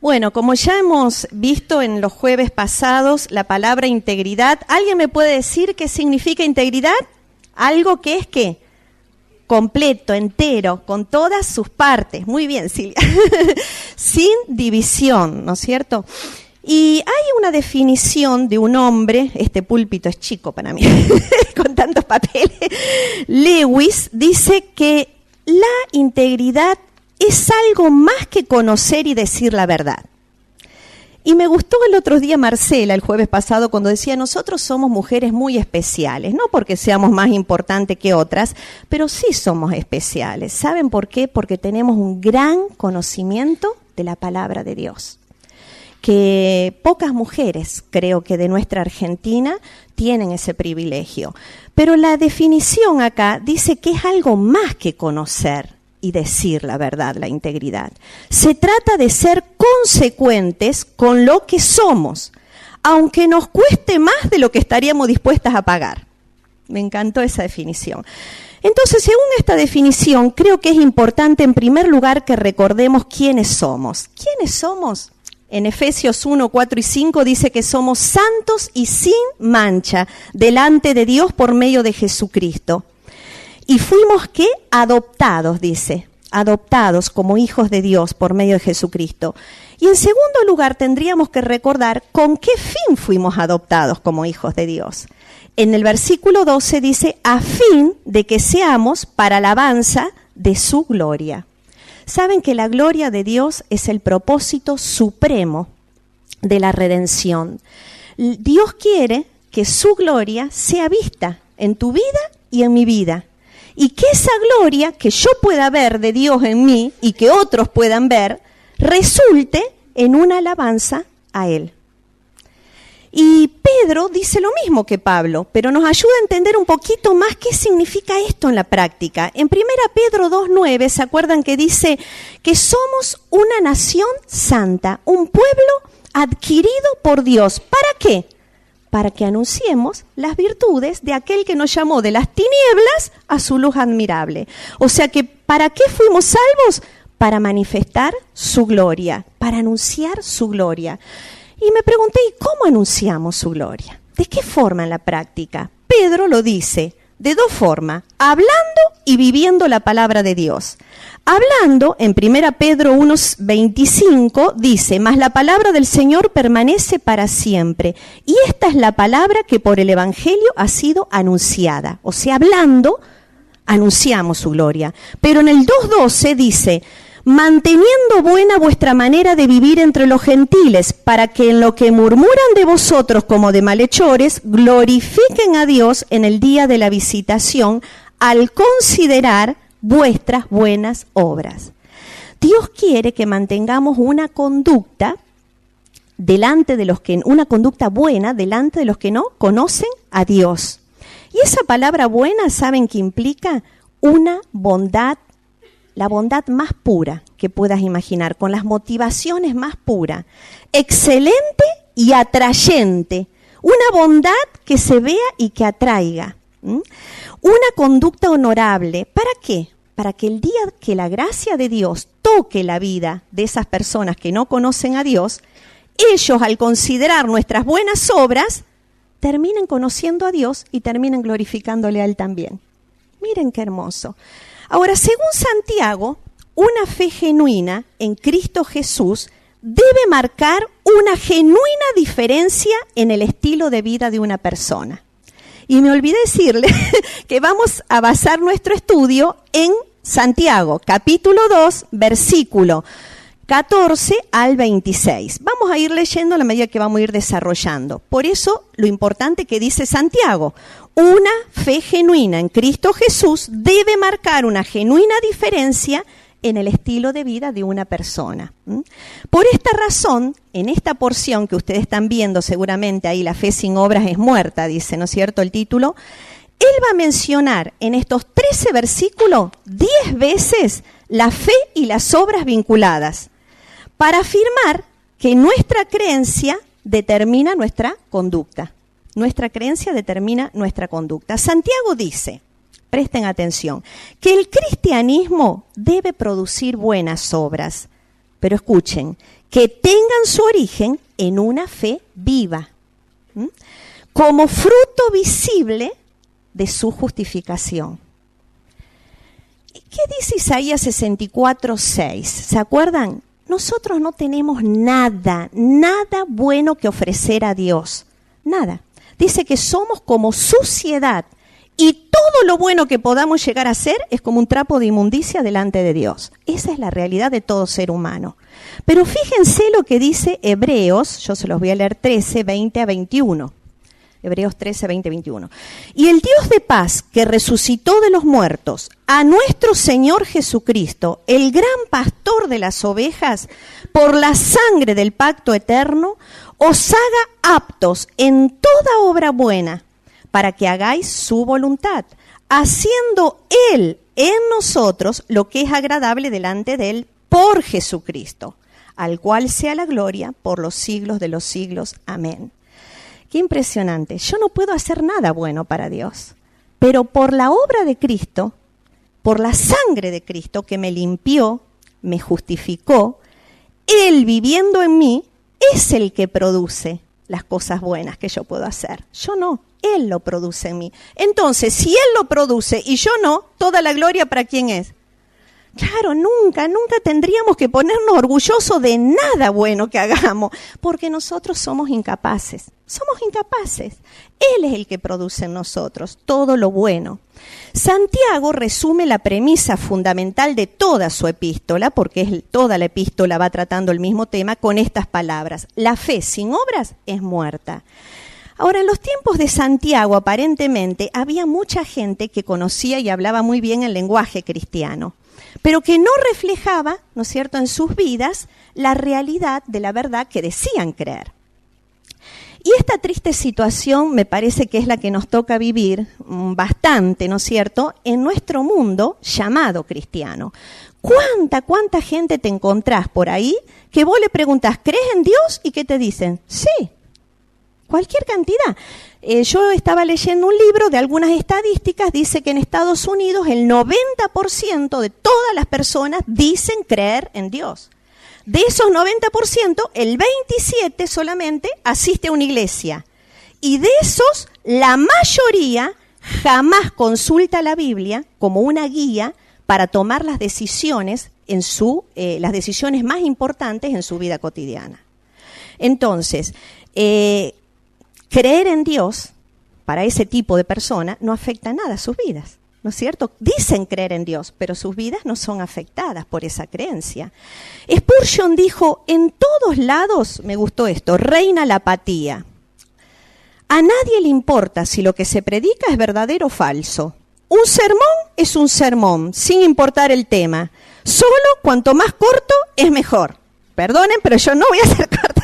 Bueno, como ya hemos visto en los jueves pasados, la palabra integridad, ¿alguien me puede decir qué significa integridad? Algo que es ¿qué? Completo, entero, con todas sus partes. Muy bien, Silvia. Sin división, ¿no es cierto? Y hay una definición de un hombre, este púlpito es chico para mí, con tantos papeles. Lewis dice que la integridad es algo más que conocer y decir la verdad. Y me gustó el otro día Marcela, el jueves pasado, cuando decía, nosotros somos mujeres muy especiales, no porque seamos más importantes que otras, pero sí somos especiales. ¿Saben por qué? Porque tenemos un gran conocimiento de la palabra de Dios. Que pocas mujeres, creo que de nuestra Argentina, tienen ese privilegio. Pero la definición acá dice que es algo más que conocer y decir la verdad, la integridad. Se trata de ser consecuentes con lo que somos, aunque nos cueste más de lo que estaríamos dispuestas a pagar. Me encantó esa definición. Entonces, según esta definición, creo que es importante en primer lugar que recordemos quiénes somos. ¿Quiénes somos? En Efesios 1, 4 y 5 dice que somos santos y sin mancha delante de Dios por medio de Jesucristo. Y fuimos, ¿qué? Adoptados, dice, adoptados como hijos de Dios por medio de Jesucristo. Y en segundo lugar tendríamos que recordar con qué fin fuimos adoptados como hijos de Dios. En el versículo 12 dice, a fin de que seamos para alabanza de su gloria. Saben que la gloria de Dios es el propósito supremo de la redención. Dios quiere que su gloria sea vista en tu vida y en mi vida. Y que esa gloria que yo pueda ver de Dios en mí y que otros puedan ver, resulte en una alabanza a Él. Y Pedro dice lo mismo que Pablo, pero nos ayuda a entender un poquito más qué significa esto en la práctica. En 1 Pedro 2:9, ¿se acuerdan que dice que somos una nación santa, un pueblo adquirido por Dios? ¿Para qué? Para que anunciemos las virtudes de aquel que nos llamó de las tinieblas a su luz admirable. O sea que, ¿para qué fuimos salvos? Para manifestar su gloria, para anunciar su gloria. Y me pregunté, ¿y cómo anunciamos su gloria? ¿De qué forma en la práctica? Pedro lo dice de dos formas, hablando y viviendo la palabra de Dios. Hablando, en 1 Pedro 1:25, dice, mas la palabra del Señor permanece para siempre. Y esta es la palabra que por el Evangelio ha sido anunciada. O sea, hablando, anunciamos su gloria. Pero en el 2:12 dice, manteniendo buena vuestra manera de vivir entre los gentiles, para que en lo que murmuran de vosotros como de malhechores, glorifiquen a Dios en el día de la visitación, al considerar vuestras buenas obras. Dios quiere que mantengamos una conducta una conducta buena delante de los que no conocen a Dios. Y esa palabra buena, ¿saben qué implica? Una bondad, la bondad más pura que puedas imaginar, con las motivaciones más puras, excelente y atrayente, una bondad que se vea y que atraiga, una conducta honorable. ¿Para qué? Para que el día que la gracia de Dios toque la vida de esas personas que no conocen a Dios, ellos al considerar nuestras buenas obras, terminen conociendo a Dios y terminen glorificándole a Él también. Miren qué hermoso. Ahora, según Santiago, una fe genuina en Cristo Jesús debe marcar una genuina diferencia en el estilo de vida de una persona. Y me olvidé decirle que vamos a basar nuestro estudio en Santiago, capítulo 2, versículo 14 al 26. Vamos a ir leyendo a la medida que vamos a ir desarrollando. Por eso, lo importante que dice Santiago, una fe genuina en Cristo Jesús debe marcar una genuina diferencia en el estilo de vida de una persona. Por esta razón, en esta porción que ustedes están viendo seguramente ahí, la fe sin obras es muerta, dice, ¿no es cierto?, el título. Él va a mencionar en estos 13 versículos 10 veces la fe y las obras vinculadas, para afirmar que nuestra creencia determina nuestra conducta. Nuestra creencia determina nuestra conducta. Santiago dice, presten atención, que el cristianismo debe producir buenas obras, pero escuchen, que tengan su origen en una fe viva, como fruto visible de su justificación. ¿Qué dice Isaías 64:6? ¿Se acuerdan? Nosotros no tenemos nada bueno que ofrecer a Dios. Nada. Dice que somos como suciedad y todo lo bueno que podamos llegar a ser es como un trapo de inmundicia delante de Dios. Esa es la realidad de todo ser humano. Pero fíjense lo que dice Hebreos, yo se los voy a leer 13, 20 a 21. Hebreos 13, 20, 21. Y el Dios de paz que resucitó de los muertos a nuestro Señor Jesucristo, el gran pastor de las ovejas, por la sangre del pacto eterno, os haga aptos en toda obra buena, para que hagáis su voluntad, haciendo Él en nosotros lo que es agradable delante de Él por Jesucristo, al cual sea la gloria por los siglos de los siglos. Amén. Qué impresionante. Yo no puedo hacer nada bueno para Dios, pero por la obra de Cristo, por la sangre de Cristo que me limpió, me justificó, Él viviendo en mí es el que produce las cosas buenas que yo puedo hacer. Yo no, Él lo produce en mí. Entonces, si Él lo produce y yo no, toda la gloria ¿para quién es? Claro, nunca tendríamos que ponernos orgullosos de nada bueno que hagamos, porque nosotros somos incapaces. Somos incapaces. Él es el que produce en nosotros todo lo bueno. Santiago resume la premisa fundamental de toda su epístola, porque toda la epístola va tratando el mismo tema, con estas palabras: la fe sin obras es muerta. Ahora, en los tiempos de Santiago, aparentemente, había mucha gente que conocía y hablaba muy bien el lenguaje cristiano, pero que no reflejaba, ¿no es cierto?, en sus vidas la realidad de la verdad que decían creer. Y esta triste situación me parece que es la que nos toca vivir bastante, ¿no es cierto?, en nuestro mundo llamado cristiano. ¿Cuánta gente te encontrás por ahí que vos le preguntás, ¿crees en Dios? ¿Y qué te dicen? Sí, cualquier cantidad. Yo estaba leyendo un libro de algunas estadísticas, dice que en Estados Unidos el 90% de todas las personas dicen creer en Dios. De esos 90%, el 27% solamente asiste a una iglesia. Y de esos, la mayoría jamás consulta la Biblia como una guía para tomar las decisiones las decisiones más importantes en su vida cotidiana. Entonces, creer en Dios para ese tipo de persona no afecta nada a sus vidas. ¿No es cierto? Dicen creer en Dios, pero sus vidas no son afectadas por esa creencia. Spurgeon dijo, en todos lados, me gustó esto, reina la apatía. A nadie le importa si lo que se predica es verdadero o falso. Un sermón es un sermón, sin importar el tema. Solo cuanto más corto es mejor. Perdonen, pero yo no voy a hacer corta.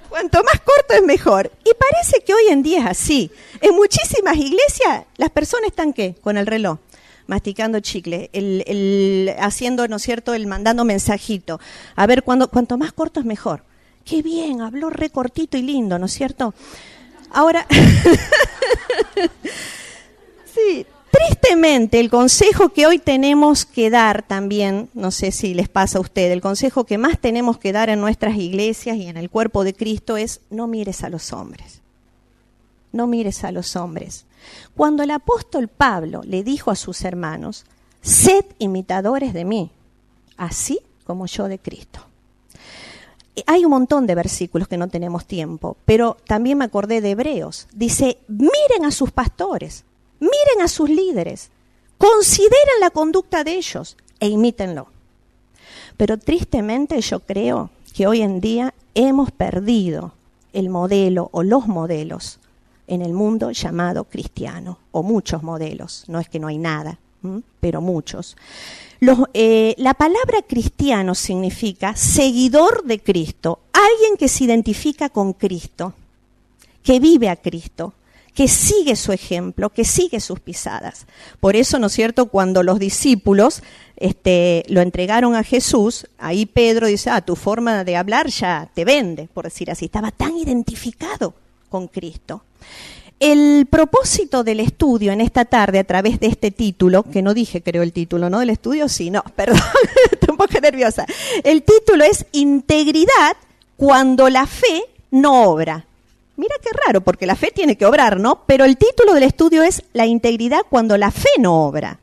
Cuanto más corto es mejor. Y parece que hoy en día es así. En muchísimas iglesias las personas están ¿qué? Con el reloj, masticando chicle, haciendo, ¿no es cierto?, mandando mensajito. A ver, cuanto más corto es mejor. Qué bien, habló re cortito y lindo, ¿no es cierto? Ahora, sí, tristemente el consejo que hoy tenemos que dar también, no sé si les pasa a ustedes, el consejo que más tenemos que dar en nuestras iglesias y en el cuerpo de Cristo es: no mires a los hombres. No mires a los hombres. Cuando el apóstol Pablo le dijo a sus hermanos, sed imitadores de mí, así como yo de Cristo. Hay un montón de versículos que no tenemos tiempo, pero también me acordé de Hebreos. Dice, miren a sus pastores, miren a sus líderes, consideren la conducta de ellos e imítenlo. Pero tristemente yo creo que hoy en día hemos perdido el modelo o los modelos en el mundo llamado cristiano, o muchos modelos, no es que no hay nada, pero muchos. La palabra cristiano significa seguidor de Cristo, alguien que se identifica con Cristo, que vive a Cristo, que sigue su ejemplo, que sigue sus pisadas. Por eso, ¿no es cierto?, cuando los discípulos lo entregaron a Jesús, ahí Pedro dice, tu forma de hablar ya te vende, por decir así, estaba tan identificado con Cristo. El propósito del estudio en esta tarde a través de este título, que no dije creo el título, ¿no? Del estudio, sí, no, perdón, estoy un poco nerviosa. El título es Integridad cuando la fe no obra. Mira qué raro, porque la fe tiene que obrar, ¿no? Pero el título del estudio es La integridad cuando la fe no obra.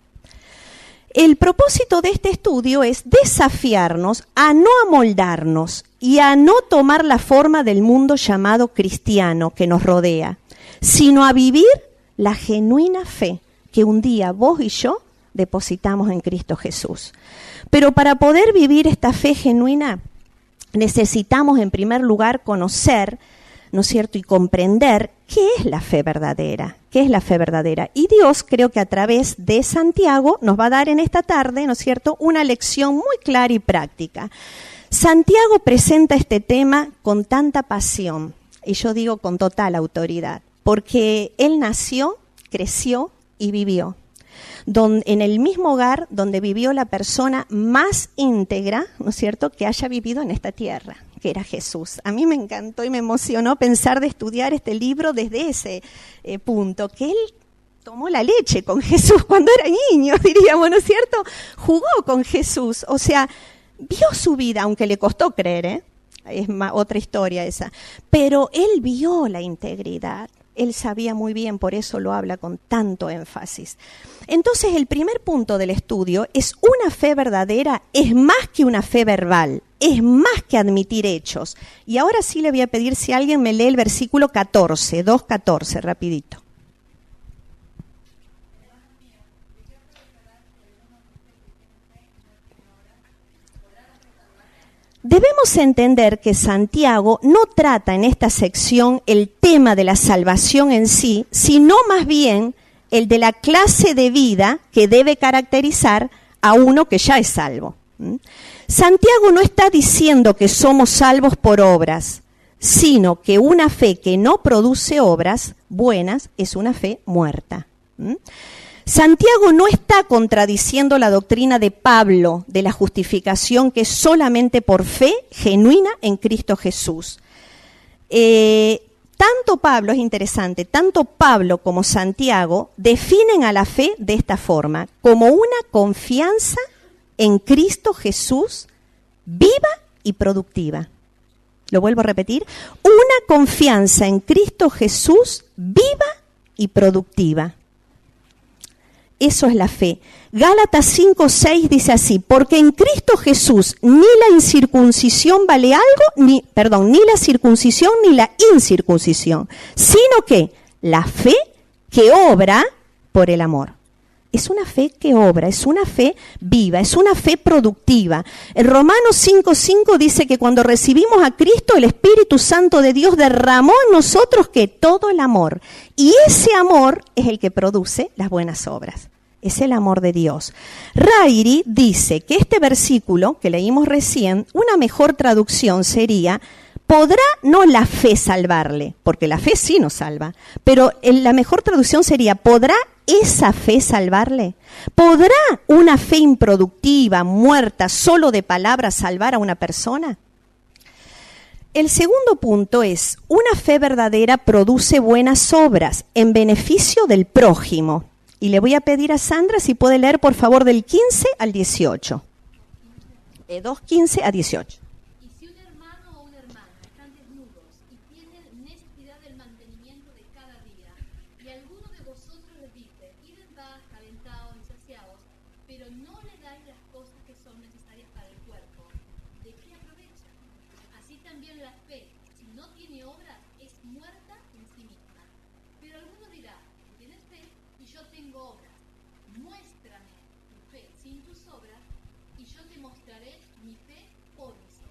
El propósito de este estudio es desafiarnos a no amoldarnos y a no tomar la forma del mundo llamado cristiano que nos rodea, sino a vivir la genuina fe que un día vos y yo depositamos en Cristo Jesús. Pero para poder vivir esta fe genuina, necesitamos en primer lugar conocer, ¿no es cierto?, y comprender qué es la fe verdadera, qué es la fe verdadera. Y Dios, creo que a través de Santiago, nos va a dar en esta tarde, ¿no es cierto?, una lección muy clara y práctica. Santiago presenta este tema con tanta pasión, y yo digo con total autoridad, porque él nació, creció y vivió en el mismo hogar donde vivió la persona más íntegra, ¿no es cierto?, que haya vivido en esta tierra, que era Jesús. A mí me encantó y me emocionó pensar de estudiar este libro desde ese punto, que él tomó la leche con Jesús cuando era niño, diríamos, ¿no es cierto? Jugó con Jesús, o sea, vio su vida, aunque le costó creer, es otra historia esa, pero él vio la integridad. Él sabía muy bien, por eso lo habla con tanto énfasis. Entonces, el primer punto del estudio es una fe verdadera, es más que una fe verbal, es más que admitir hechos. Y ahora sí le voy a pedir si alguien me lee el versículo 14, 2:14, rapidito. Debemos entender que Santiago no trata en esta sección el tema de la salvación en sí, sino más bien el de la clase de vida que debe caracterizar a uno que ya es salvo. Santiago no está diciendo que somos salvos por obras, sino que una fe que no produce obras buenas es una fe muerta. Santiago no está contradiciendo la doctrina de Pablo de la justificación que es solamente por fe genuina en Cristo Jesús. Tanto Pablo, es interesante, tanto Pablo como Santiago definen a la fe de esta forma, como una confianza en Cristo Jesús viva y productiva. Lo vuelvo a repetir, una confianza en Cristo Jesús viva y productiva. Eso es la fe. Gálatas 5:6 dice así, porque en Cristo Jesús ni la incircuncisión vale algo, ni la circuncisión ni la incircuncisión, sino que la fe que obra por el amor. Es una fe que obra, es una fe viva, es una fe productiva. En Romanos 5:5 dice que cuando recibimos a Cristo, el Espíritu Santo de Dios derramó en nosotros que todo el amor. Y ese amor es el que produce las buenas obras. Es el amor de Dios. Rairi dice que este versículo que leímos recién, una mejor traducción sería, ¿podrá no la fe salvarle? Porque la fe sí nos salva. Pero la mejor traducción sería, ¿podrá esa fe salvarle? ¿Podrá una fe improductiva, muerta, solo de palabras salvar a una persona? El segundo punto es, una fe verdadera produce buenas obras en beneficio del prójimo. Y le voy a pedir a Sandra si puede leer por favor del 15 al 18. 2:15 a 18.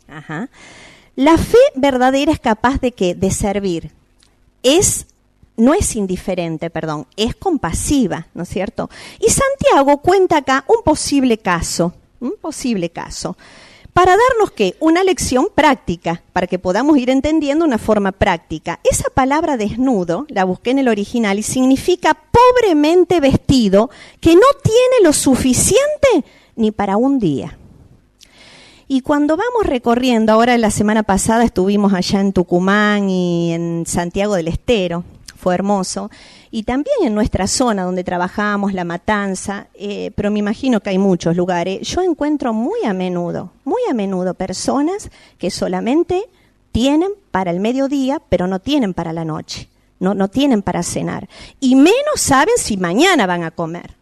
Ajá. La fe verdadera es capaz de ¿qué? De servir. No es indiferente, es compasiva, ¿no es cierto? Y Santiago cuenta acá un posible caso, para darnos ¿qué? Una lección práctica, para que podamos ir entendiendo una forma práctica. Esa palabra desnudo, la busqué en el original, y significa pobremente vestido, que no tiene lo suficiente ni para un día. Y cuando vamos recorriendo, ahora la semana pasada estuvimos allá en Tucumán y en Santiago del Estero, fue hermoso. Y también en nuestra zona donde trabajamos, La Matanza, pero me imagino que hay muchos lugares, yo encuentro muy a menudo personas que solamente tienen para el mediodía, pero no tienen para la noche, no tienen para cenar. Y menos saben si mañana van a comer,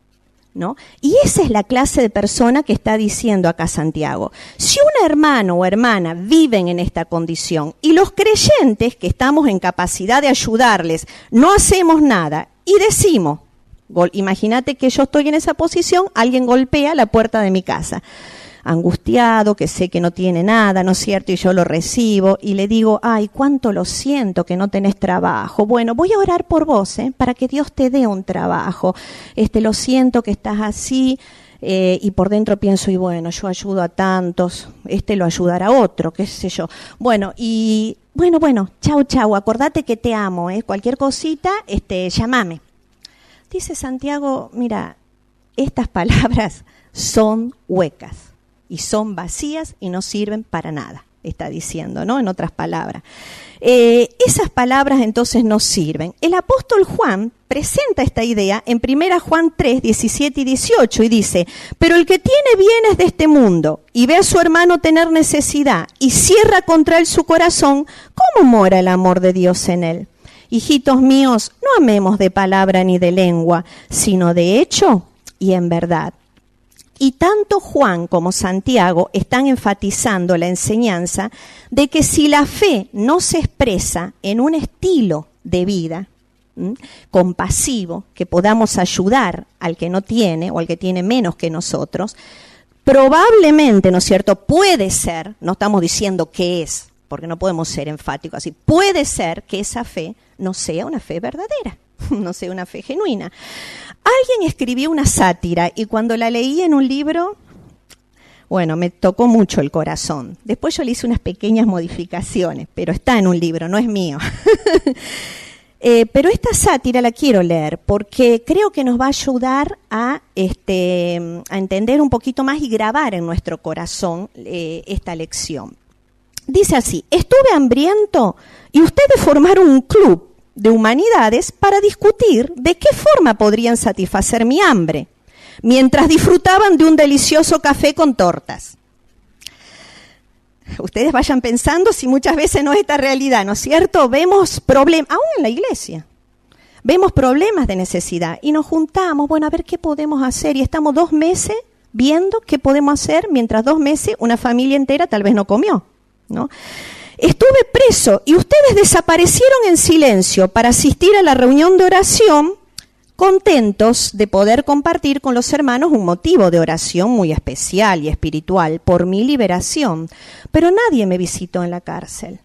¿no? Y esa es la clase de persona que está diciendo acá Santiago. Si un hermano o hermana viven en esta condición y los creyentes que estamos en capacidad de ayudarles no hacemos nada y decimos, imagínate que yo estoy en esa posición, alguien golpea la puerta de mi casa, angustiado, que sé que no tiene nada, ¿no es cierto? Y yo lo recibo y le digo, ay, cuánto lo siento que no tenés trabajo. Bueno, voy a orar por vos, para que Dios te dé un trabajo. Lo siento que estás así, y por dentro pienso, y bueno, yo ayudo a tantos, lo ayudará a otro, qué sé yo. Bueno, y bueno, chau, acordate que te amo, cualquier cosita, llámame. Dice Santiago, mira, estas palabras son huecas. Y son vacías y no sirven para nada, está diciendo, ¿no? En otras palabras. Esas palabras entonces no sirven. El apóstol Juan presenta esta idea en 1 Juan 3, 17 y 18 y dice, pero el que tiene bienes de este mundo y ve a su hermano tener necesidad y cierra contra él su corazón, ¿cómo mora el amor de Dios en él? Hijitos míos, no amemos de palabra ni de lengua, sino de hecho y en verdad. Y tanto Juan como Santiago están enfatizando la enseñanza de que si la fe no se expresa en un estilo de vida compasivo, que podamos ayudar al que no tiene o al que tiene menos que nosotros, probablemente, ¿no es cierto?, puede ser, no estamos diciendo que es, porque no podemos ser enfáticos así, puede ser que esa fe no sea una fe verdadera, no sea una fe genuina. Alguien escribió una sátira y cuando la leí en un libro, bueno, me tocó mucho el corazón. Después yo le hice unas pequeñas modificaciones, pero está en un libro, no es mío. Pero esta sátira la quiero leer porque creo que nos va a ayudar a entender un poquito más y grabar en nuestro corazón esta lección. Dice así, estuve hambriento y ustedes formaron un club de humanidades para discutir de qué forma podrían satisfacer mi hambre, mientras disfrutaban de un delicioso café con tortas. Ustedes vayan pensando si muchas veces no es esta realidad, ¿no es cierto? Vemos problemas, aún en la iglesia, vemos problemas de necesidad y nos juntamos, bueno, a ver qué podemos hacer y estamos 2 meses viendo qué podemos hacer, mientras 2 meses una familia entera tal vez no comió, ¿no? Estuve preso y ustedes desaparecieron en silencio para asistir a la reunión de oración, contentos de poder compartir con los hermanos un motivo de oración muy especial y espiritual por mi liberación. Pero nadie me visitó en la cárcel.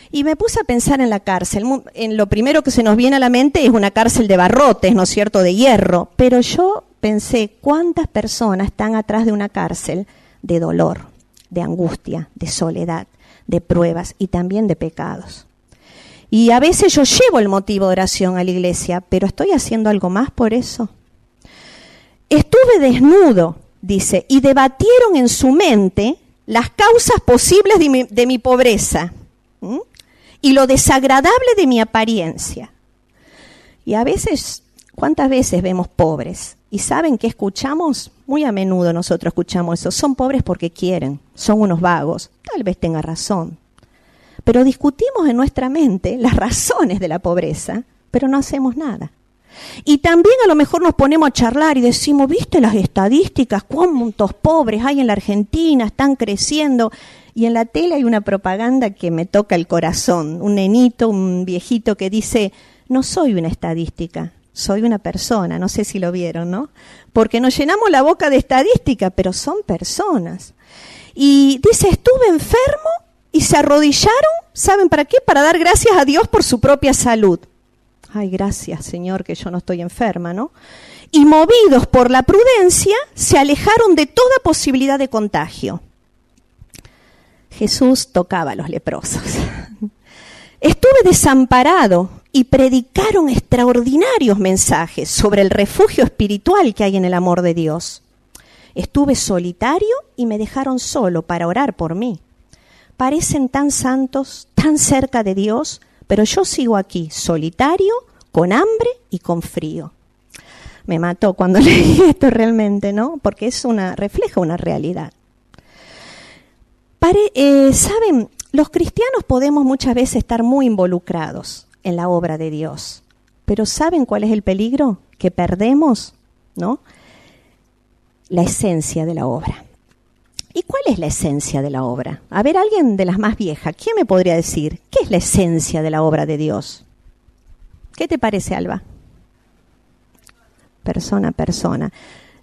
Y me puse a pensar en la cárcel. En lo primero que se nos viene a la mente es una cárcel de barrotes, ¿no es cierto?, de hierro. Pero yo pensé, ¿cuántas personas están atrás de una cárcel de dolor, de angustia, de soledad, de pruebas y también de pecados? Y a veces yo llevo el motivo de oración a la iglesia, pero ¿estoy haciendo algo más por eso? Estuve desnudo, dice, y debatieron en su mente las causas posibles de mi pobreza y lo desagradable de mi apariencia. Y a veces, ¿cuántas veces vemos pobres? ¿Y saben qué escuchamos? Muy a menudo nosotros escuchamos eso. Son pobres porque quieren, son unos vagos. Tal vez tenga razón. Pero discutimos en nuestra mente las razones de la pobreza, pero no hacemos nada. Y también a lo mejor nos ponemos a charlar y decimos, ¿viste las estadísticas? ¿Cuántos pobres hay en la Argentina? Están creciendo. Y en la tele hay una propaganda que me toca el corazón. Un nenito, un viejito que dice, no soy una estadística, soy una persona. No sé si lo vieron, ¿no? Porque nos llenamos la boca de estadística, pero son personas. Y dice, estuve enfermo y se arrodillaron, ¿saben para qué? Para dar gracias a Dios por su propia salud. Ay, gracias, Señor, que yo no estoy enferma, ¿no? Y movidos por la prudencia, se alejaron de toda posibilidad de contagio. Jesús tocaba a los leprosos. Estuve desamparado y predicaron extraordinarios mensajes sobre el refugio espiritual que hay en el amor de Dios. Estuve solitario y me dejaron solo para orar por mí. Parecen tan santos, tan cerca de Dios, pero yo sigo aquí, solitario, con hambre y con frío. Me mató cuando leí esto realmente, ¿no? Porque refleja una realidad. ¿Saben? Los cristianos podemos muchas veces estar muy involucrados en la obra de Dios, pero ¿saben cuál es el peligro? Que perdemos, ¿no?, la esencia de la obra. ¿Y cuál es la esencia de la obra? A ver, alguien de las más viejas, ¿quién me podría decir qué es la esencia de la obra de Dios? ¿Qué te parece, Alba? Persona a persona.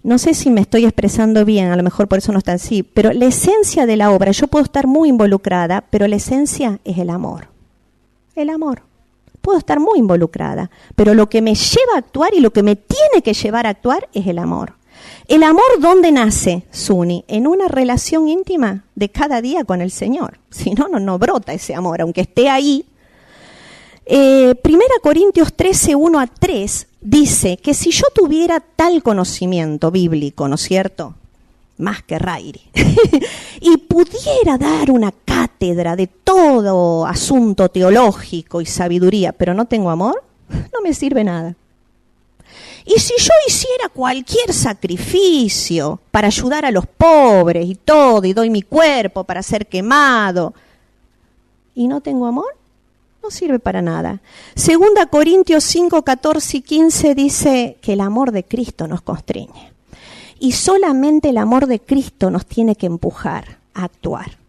No sé si me estoy expresando bien, a lo mejor por eso no está así, pero la esencia de la obra, yo puedo estar muy involucrada, pero la esencia es el amor. El amor. Puedo estar muy involucrada, pero lo que me lleva a actuar y lo que me tiene que llevar a actuar es el amor. ¿El amor dónde nace, Suni? En una relación íntima de cada día con el Señor. Si no, no brota ese amor, aunque esté ahí. 1 Corintios 13, 1-3 dice que si yo tuviera tal conocimiento bíblico, ¿no es cierto?, más que Rairi, y pudiera dar una cátedra de todo asunto teológico y sabiduría, pero no tengo amor, no me sirve nada. Y si yo hiciera cualquier sacrificio para ayudar a los pobres y todo, y doy mi cuerpo para ser quemado, y no tengo amor, no sirve para nada. 2 Corintios 5, 14 y 15 dice que el amor de Cristo nos constriñe. Y solamente el amor de Cristo nos tiene que empujar a actuar.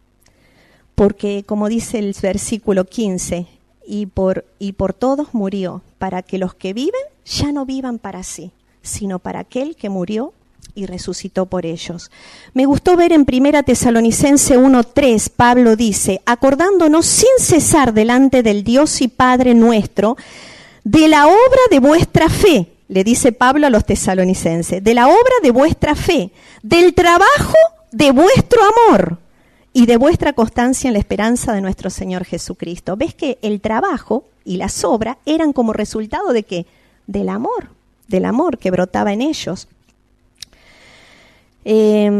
Porque, como dice el versículo 15, y por todos murió, para que los que viven ya no vivan para sí, sino para aquel que murió y resucitó por ellos. Me gustó ver en 1 Tesalonicenses 1:3, Pablo dice, acordándonos sin cesar delante del Dios y Padre nuestro, de la obra de vuestra fe, le dice Pablo a los tesalonicenses, de la obra de vuestra fe, del trabajo de vuestro amor y de vuestra constancia en la esperanza de nuestro Señor Jesucristo. ¿Ves que el trabajo y las obras eran como resultado de qué? Del amor que brotaba en ellos. Ya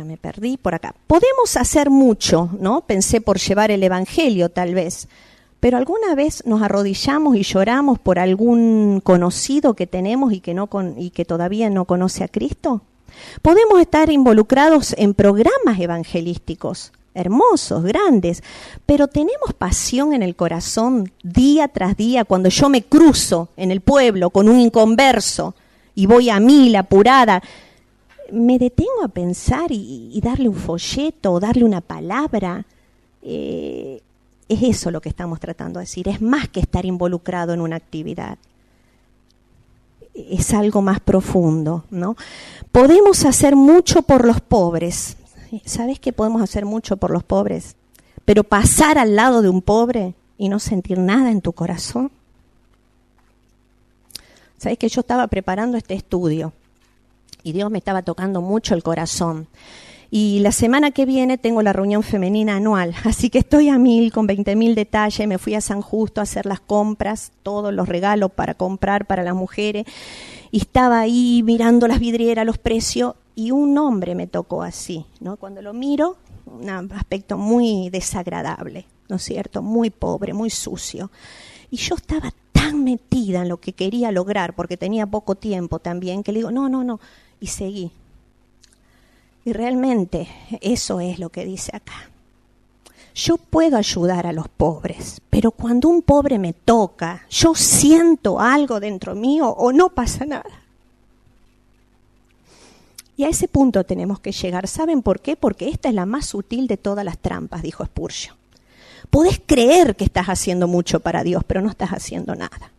me perdí por acá. Podemos hacer mucho, ¿no? Pensé por llevar el evangelio tal vez, pero ¿alguna vez nos arrodillamos y lloramos por algún conocido que tenemos y que todavía no conoce a Cristo? Podemos estar involucrados en programas evangelísticos, hermosos, grandes, pero tenemos pasión en el corazón día tras día cuando yo me cruzo en el pueblo con un inconverso y voy a mil apurada. Me detengo a pensar y darle un folleto o darle una palabra. Es eso lo que estamos tratando de decir. Es más que estar involucrado en una actividad. Es algo más profundo, ¿no? Podemos hacer mucho por los pobres. ¿Sabes que podemos hacer mucho por los pobres? Pero pasar al lado de un pobre y no sentir nada en tu corazón. ¿Sabes que yo estaba preparando este estudio y Dios me estaba tocando mucho el corazón? Y la semana que viene tengo la reunión femenina anual, así que estoy a 1000 con 20.000 detalles. Me fui a San Justo a hacer las compras, todos los regalos para comprar para las mujeres, y estaba ahí mirando las vidrieras, los precios, y un hombre me tocó así, ¿no? Cuando lo miro, un aspecto muy desagradable, ¿no es cierto? Muy pobre, muy sucio. Y yo estaba tan metida en lo que quería lograr, porque tenía poco tiempo también, que le digo, no, y seguí. Y realmente eso es lo que dice acá. Yo puedo ayudar a los pobres, pero cuando un pobre me toca, yo siento algo dentro mío o no pasa nada. Y a ese punto tenemos que llegar. ¿Saben por qué? Porque esta es la más sutil de todas las trampas, dijo Spurgeon. Podés creer que estás haciendo mucho para Dios, pero no estás haciendo nada.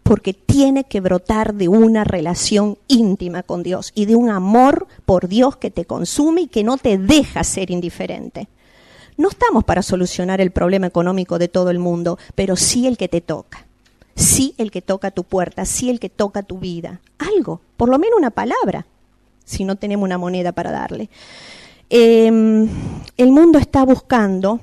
Porque tiene que brotar de una relación íntima con Dios y de un amor por Dios que te consume y que no te deja ser indiferente. No estamos para solucionar el problema económico de todo el mundo, pero sí el que te toca. Sí el que toca tu puerta, sí el que toca tu vida. Algo, por lo menos una palabra, si no tenemos una moneda para darle. El mundo está buscando,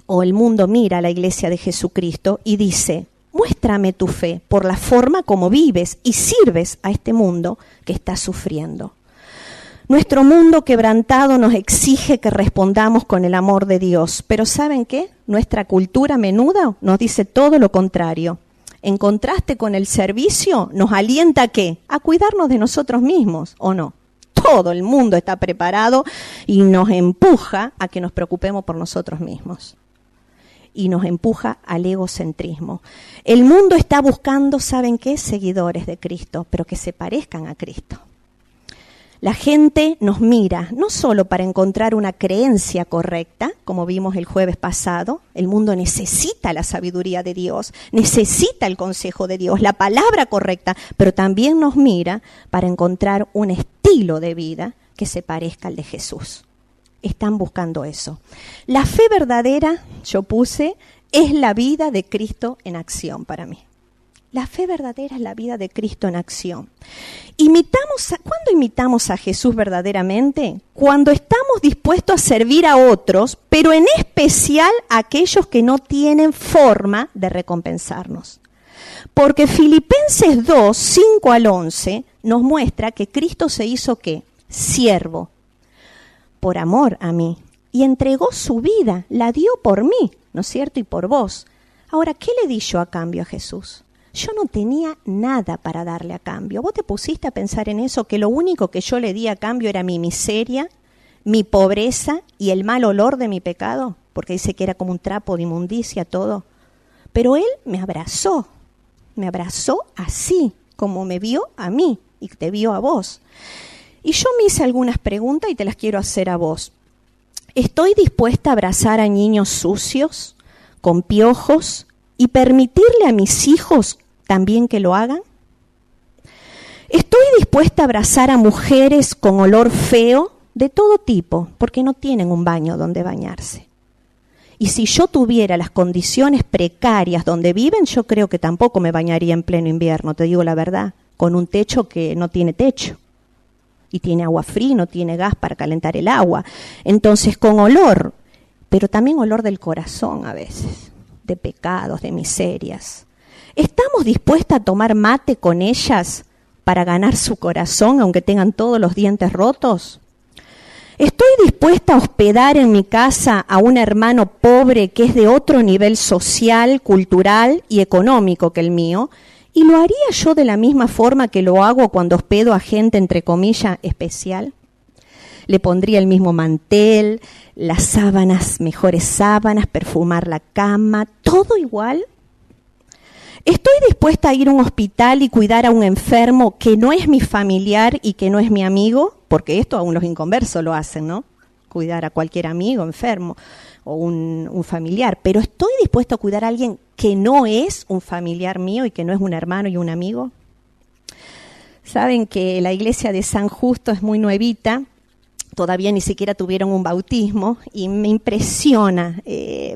o el mundo mira a la iglesia de Jesucristo y dice, muéstrame tu fe por la forma como vives y sirves a este mundo que está sufriendo. Nuestro mundo quebrantado nos exige que respondamos con el amor de Dios, pero ¿saben qué? Nuestra cultura a menudo nos dice todo lo contrario. en contraste con el servicio, nos alienta ¿a qué? A cuidarnos de nosotros mismos, ¿o no? Todo el mundo está preparado y nos empuja a que nos preocupemos por nosotros mismos. Y nos empuja al egocentrismo. El mundo está buscando, ¿saben qué? Seguidores de Cristo, pero que se parezcan a Cristo. La gente nos mira no solo para encontrar una creencia correcta, como vimos el jueves pasado. El mundo necesita la sabiduría de Dios, necesita el consejo de Dios, la palabra correcta, pero también nos mira para encontrar un estilo de vida que se parezca al de Jesús. Están buscando eso. La fe verdadera, yo puse, es la vida de Cristo en acción para mí. La fe verdadera es la vida de Cristo en acción. ¿Cuándo imitamos a Jesús verdaderamente? Cuando estamos dispuestos a servir a otros, pero en especial a aquellos que no tienen forma de recompensarnos. Porque Filipenses 2, 5 al 11 nos muestra que Cristo se hizo ¿qué? Siervo, por amor a mí, y entregó su vida, la dio por mí, ¿no es cierto? Y por vos. Ahora, ¿qué le di yo a cambio a Jesús? Yo no tenía nada para darle a cambio. ¿Vos te pusiste a pensar en eso? Que lo único que yo le di a cambio era mi miseria, mi pobreza y el mal olor de mi pecado, porque dice que era como un trapo de inmundicia todo. Pero Él me abrazó así, como me vio a mí y te vio a vos. Y yo me hice algunas preguntas y te las quiero hacer a vos. ¿Estoy dispuesta a abrazar a niños sucios, con piojos, y permitirle a mis hijos también que lo hagan? ¿Estoy dispuesta a abrazar a mujeres con olor feo de todo tipo, porque no tienen un baño donde bañarse? Y si yo tuviera las condiciones precarias donde viven, yo creo que tampoco me bañaría en pleno invierno, te digo la verdad, con un techo que no tiene techo. Y tiene agua fría, no tiene gas para calentar el agua. Entonces, con olor, pero también olor del corazón a veces, de pecados, de miserias. ¿Estamos dispuestas a tomar mate con ellas para ganar su corazón, aunque tengan todos los dientes rotos? ¿Estoy dispuesta a hospedar en mi casa a un hermano pobre que es de otro nivel social, cultural y económico que el mío? ¿Y lo haría yo de la misma forma que lo hago cuando hospedo a gente, entre comillas, especial? Le pondría el mismo mantel, las sábanas, mejores sábanas, perfumar la cama, todo igual. ¿Estoy dispuesta a ir a un hospital y cuidar a un enfermo que no es mi familiar y que no es mi amigo? Porque esto aún los inconversos lo hacen, ¿no? Cuidar a cualquier amigo enfermo o un familiar. Pero ¿estoy dispuesta a cuidar a alguien que no es un familiar mío y que no es un hermano y un amigo? Saben que la iglesia de San Justo es muy nuevita. Todavía ni siquiera tuvieron un bautismo y me impresiona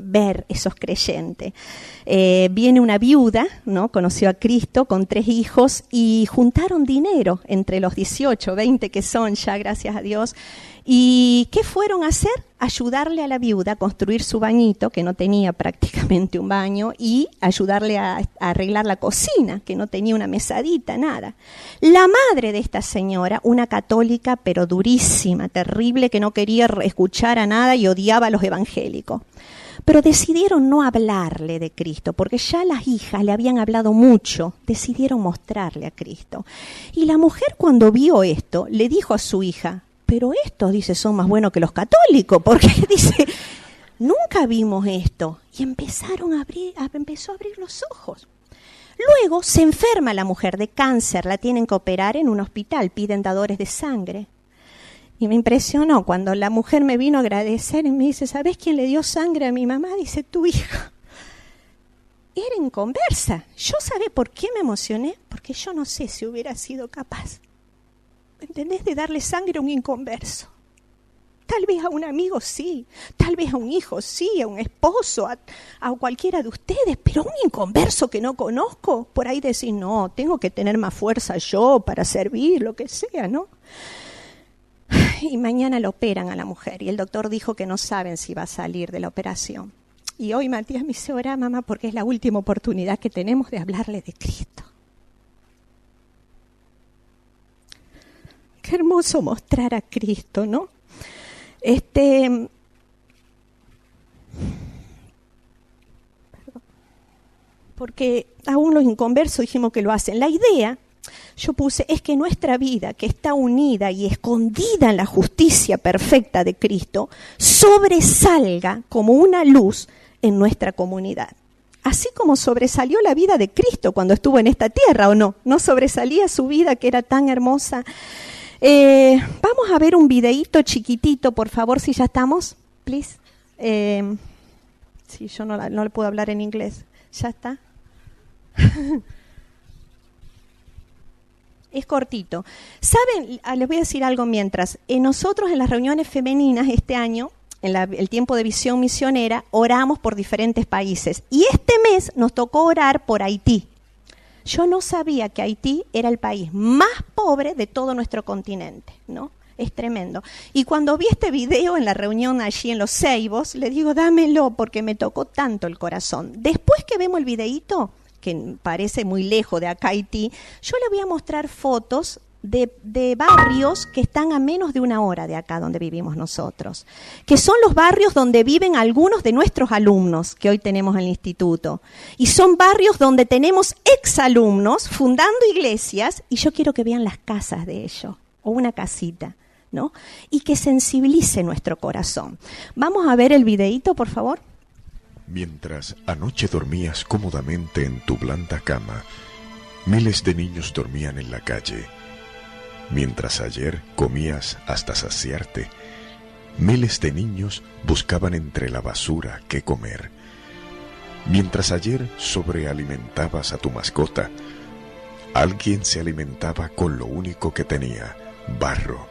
ver esos creyentes. Viene una viuda, ¿no? Conoció a Cristo con 3 hijos y juntaron dinero entre los 18, 20 que son ya, gracias a Dios. ¿Y qué fueron a hacer? Ayudarle a la viuda a construir su bañito, que no tenía prácticamente un baño, y ayudarle a arreglar la cocina, que no tenía una mesadita, nada. La madre de esta señora, una católica pero durísima, terrible, que no quería escuchar a nada y odiaba a los evangélicos. Pero decidieron no hablarle de Cristo, porque ya las hijas le habían hablado mucho, decidieron mostrarle a Cristo. Y la mujer, cuando vio esto, le dijo a su hija: pero estos, dice, son más buenos que los católicos, porque dice, nunca vimos esto. Y empezó a abrir los ojos. Luego se enferma la mujer de cáncer, la tienen que operar en un hospital, piden dadores de sangre. Y me impresionó cuando la mujer me vino a agradecer y me dice: ¿sabés quién le dio sangre a mi mamá? Dice, tu hija. Era inconversa. Yo, ¿sabés por qué me emocioné? Porque yo no sé si hubiera sido capaz, ¿entendés?, de darle sangre a un inconverso. Tal vez a un amigo sí, tal vez a un hijo sí, a un esposo, a cualquiera de ustedes, pero a un inconverso que no conozco, por ahí decir, no, tengo que tener más fuerza yo para servir, lo que sea, ¿no? Y mañana lo operan a la mujer y el doctor dijo que no saben si va a salir de la operación. Y hoy Matías me dice, orá, mamá, porque es la última oportunidad que tenemos de hablarle de Cristo. Qué hermoso mostrar a Cristo, ¿no? porque aún los inconversos dijimos que lo hacen. La idea, yo puse, es que nuestra vida, que está unida y escondida en la justicia perfecta de Cristo, sobresalga como una luz en nuestra comunidad. Así como sobresalió la vida de Cristo cuando estuvo en esta tierra, ¿o no? ¿No sobresalía su vida que era tan hermosa? Vamos a ver un videíto chiquitito, por favor, si ya estamos, please. Sí, yo no le puedo hablar en inglés. ¿Ya está? Es cortito. ¿Saben? Les voy a decir algo mientras. Nosotros en las reuniones femeninas este año, en el tiempo de visión misionera, oramos por diferentes países. Y este mes nos tocó orar por Haití. Yo no sabía que Haití era el país más pobre de todo nuestro continente, ¿no? Es tremendo. Y cuando vi este video en la reunión allí en Los Ceibos, le digo, dámelo porque me tocó tanto el corazón. Después que vemos el videíto, que parece muy lejos de acá Haití, yo le voy a mostrar fotos de barrios que están a menos de 1 hora de acá donde vivimos nosotros, que son los barrios donde viven algunos de nuestros alumnos que hoy tenemos en el instituto. Y son barrios donde tenemos exalumnos fundando iglesias, y yo quiero que vean las casas de ellos, o una casita, ¿no? Y que sensibilice nuestro corazón. Vamos a ver el videíto, por favor. Mientras anoche dormías cómodamente en tu blanda cama, miles de niños dormían en la calle. Mientras ayer comías hasta saciarte, miles de niños buscaban entre la basura qué comer. Mientras ayer sobrealimentabas a tu mascota, alguien se alimentaba con lo único que tenía, barro.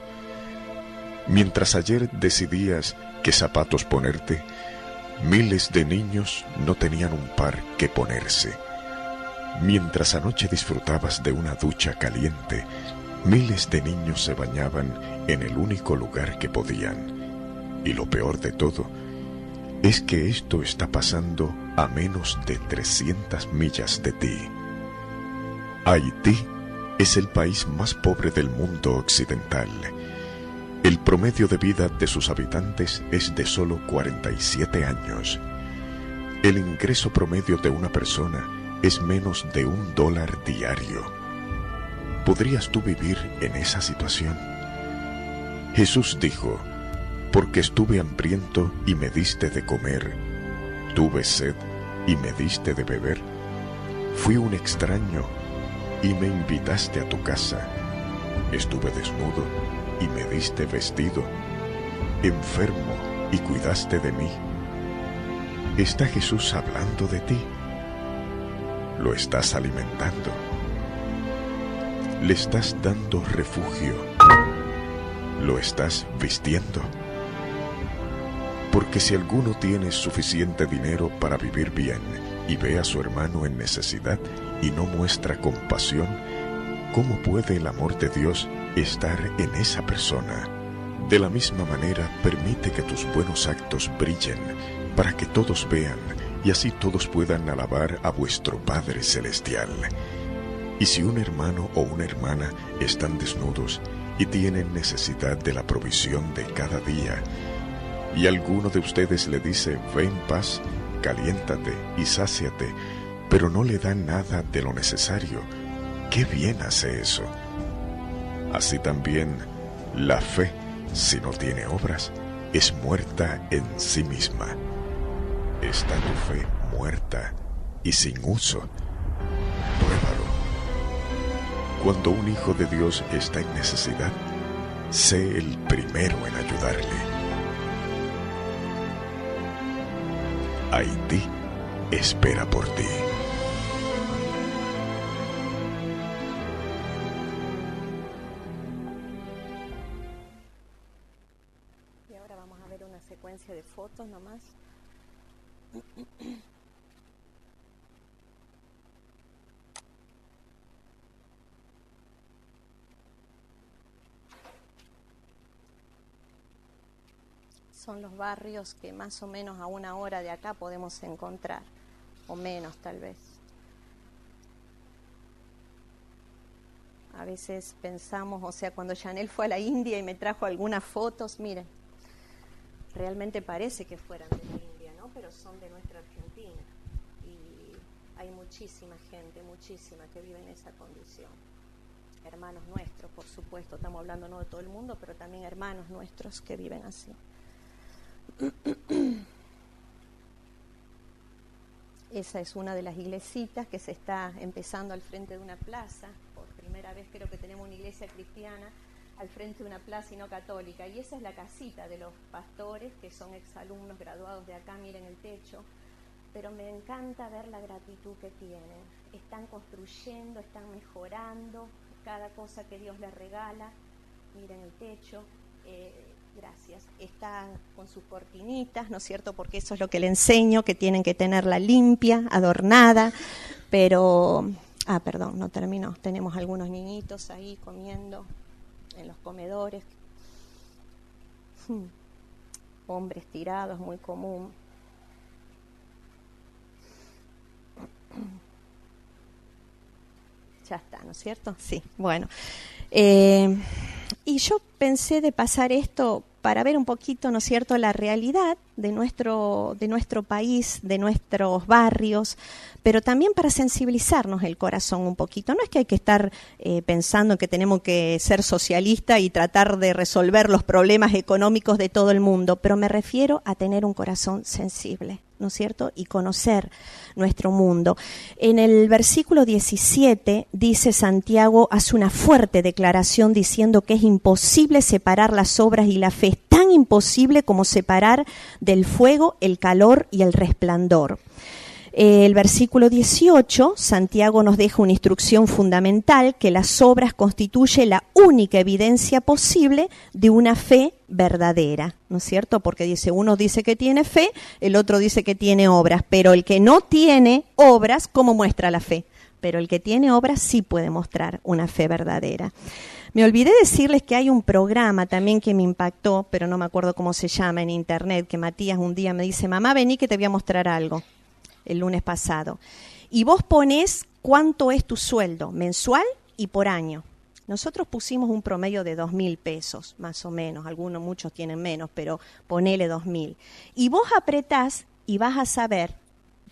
Mientras ayer decidías qué zapatos ponerte, miles de niños no tenían un par que ponerse. Mientras anoche disfrutabas de una ducha caliente, miles de niños se bañaban en el único lugar que podían. Y lo peor de todo es que esto está pasando a menos de 300 millas de ti. Haití es el país más pobre del mundo occidental. El promedio de vida de sus habitantes es de solo 47 años. El ingreso promedio de una persona es menos de $1 diario. ¿Podrías tú vivir en esa situación? Jesús dijo, porque estuve hambriento y me diste de comer, tuve sed y me diste de beber, fui un extraño y me invitaste a tu casa, estuve desnudo y me diste vestido, enfermo y cuidaste de mí. ¿Está Jesús hablando de ti? ¿Lo estás alimentando? ¿Le estás dando refugio? ¿Lo estás vistiendo? Porque si alguno tiene suficiente dinero para vivir bien y ve a su hermano en necesidad y no muestra compasión, ¿cómo puede el amor de Dios estar en esa persona? De la misma manera, permite que tus buenos actos brillen para que todos vean y así todos puedan alabar a vuestro Padre Celestial. Y si un hermano o una hermana están desnudos y tienen necesidad de la provisión de cada día, y alguno de ustedes le dice, ve en paz, caliéntate y sáciate, pero no le dan nada de lo necesario, ¿qué bien hace eso? Así también, la fe, si no tiene obras, es muerta en sí misma. ¿Está tu fe muerta y sin uso? Pruébalo. Cuando un hijo de Dios está en necesidad, sé el primero en ayudarle. Haití espera por ti. Y ahora vamos a ver una secuencia de fotos nomás. Son los barrios que más o menos a 1 hora de acá podemos encontrar, o menos tal vez. A veces pensamos, o sea, cuando Chanel fue a la India y me trajo algunas fotos, miren, realmente parece que fueran de la India, ¿no? Pero son de nuestra Argentina. Y hay muchísima gente, muchísima que vive en esa condición. Hermanos nuestros, por supuesto, estamos hablando no de todo el mundo, pero también hermanos nuestros que viven así. Esa es una de las iglesitas que se está empezando al frente de una plaza. Por primera vez creo que tenemos una iglesia cristiana al frente de una plaza y no católica. Y esa es la casita de los pastores, que son exalumnos graduados de acá, miren el techo. Pero me encanta ver la gratitud que tienen. Están construyendo, están mejorando cada cosa que Dios les regala. Miren el techo. Gracias. Están con sus cortinitas, ¿no es cierto? Porque eso es lo que le enseño, que tienen que tenerla limpia, adornada. Pero, perdón, no terminó. Tenemos algunos niñitos ahí comiendo en los comedores. Hombres tirados, muy común. Ya está, ¿no es cierto? Sí, bueno. Y yo pensé de pasar esto para ver un poquito, ¿no es cierto?, la realidad de nuestro país, de nuestros barrios, pero también para sensibilizarnos el corazón un poquito. No es que hay que estar pensando que tenemos que ser socialistas y tratar de resolver los problemas económicos de todo el mundo, pero me refiero a tener un corazón sensible, ¿no es cierto?, y conocer nuestro mundo. En el versículo 17 dice Santiago, hace una fuerte declaración diciendo que es imposible separar las obras y la fe. Es tan imposible como separar del fuego el calor y el resplandor. El versículo 18, Santiago nos deja una instrucción fundamental, que las obras constituyen la única evidencia posible de una fe verdadera, ¿no es cierto? Porque dice, uno dice que tiene fe, el otro dice que tiene obras, pero el que no tiene obras, ¿cómo muestra la fe? Pero el que tiene obras sí puede mostrar una fe verdadera. Me olvidé decirles que hay un programa también que me impactó, pero no me acuerdo cómo se llama, en internet, que Matías un día me dice, mamá, vení que te voy a mostrar algo, el lunes pasado. Y vos ponés cuánto es tu sueldo mensual y por año. Nosotros pusimos un promedio de 2.000 pesos, más o menos. Algunos, muchos tienen menos, pero ponele 2.000. Y vos apretás y vas a saber,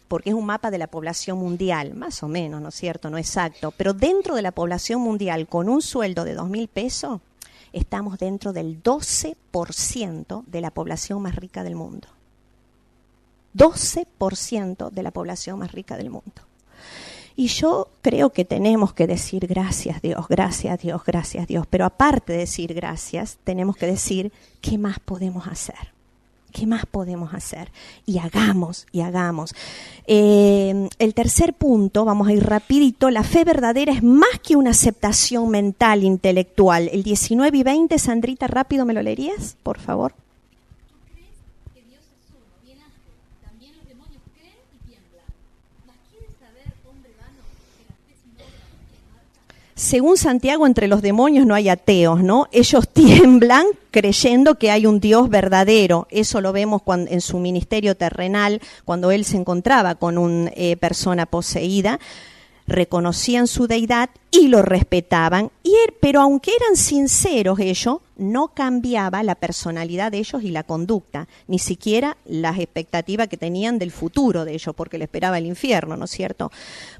porque es un mapa de la población mundial, más o menos, ¿no es cierto? No exacto, pero dentro de la población mundial, con un sueldo de 2.000 pesos, estamos dentro del 12% de la población más rica del mundo. 12% de la población más rica del mundo. Y yo creo que tenemos que decir gracias Dios, gracias Dios, gracias Dios. Pero aparte de decir gracias, tenemos que decir qué más podemos hacer. ¿Qué más podemos hacer? Y hagamos, y hagamos. El tercer punto, vamos a ir rapidito, la fe verdadera es más que una aceptación mental, intelectual. El 19 y 20, Sandrita, rápido, ¿me lo leerías, por favor? Según Santiago, entre los demonios no hay ateos, ¿no? Ellos tiemblan creyendo que hay un Dios verdadero. Eso lo vemos en su ministerio terrenal, cuando él se encontraba con una persona poseída. Reconocían su deidad y lo respetaban, pero aunque eran sinceros ellos, no cambiaba la personalidad de ellos y la conducta, ni siquiera las expectativas que tenían del futuro de ellos, porque le esperaba el infierno, ¿no es cierto?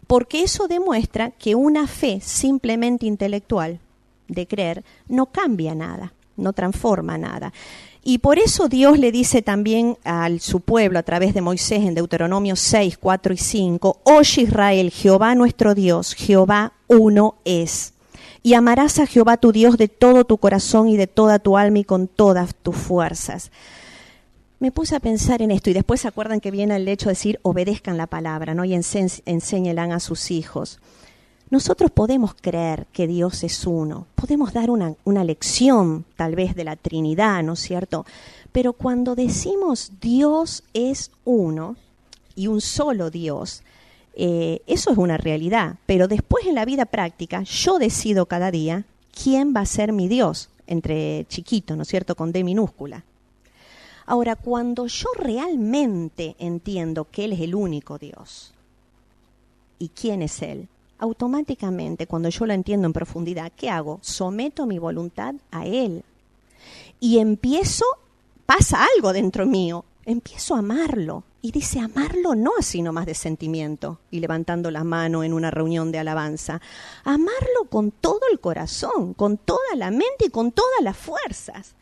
Porque eso demuestra que una fe simplemente intelectual, de creer, no cambia nada, no transforma nada. Y por eso Dios le dice también a su pueblo a través de Moisés en Deuteronomio 6, 4 y 5, Oye Israel, Jehová nuestro Dios, Jehová uno es. Y amarás a Jehová tu Dios de todo tu corazón y de toda tu alma y con todas tus fuerzas. Me puse a pensar en esto y después se acuerdan que viene el hecho de decir obedezcan la palabra, ¿no? Y enséñelan a sus hijos. Nosotros podemos creer que Dios es uno, podemos dar una lección tal vez de la Trinidad, ¿no es cierto? Pero cuando decimos Dios es uno y un solo Dios, eso es una realidad. Pero después en la vida práctica yo decido cada día quién va a ser mi Dios, entre chiquito, ¿no es cierto?, con D minúscula. Ahora, cuando yo realmente entiendo que Él es el único Dios y quién es Él, automáticamente, cuando yo lo entiendo en profundidad, ¿qué hago? Someto mi voluntad a Él. Y pasa algo dentro mío. empiezo a amarlo. Y dice, amarlo no así nomás de sentimiento y levantando la mano en una reunión de alabanza. Amarlo con todo el corazón, con toda la mente y con todas las fuerzas.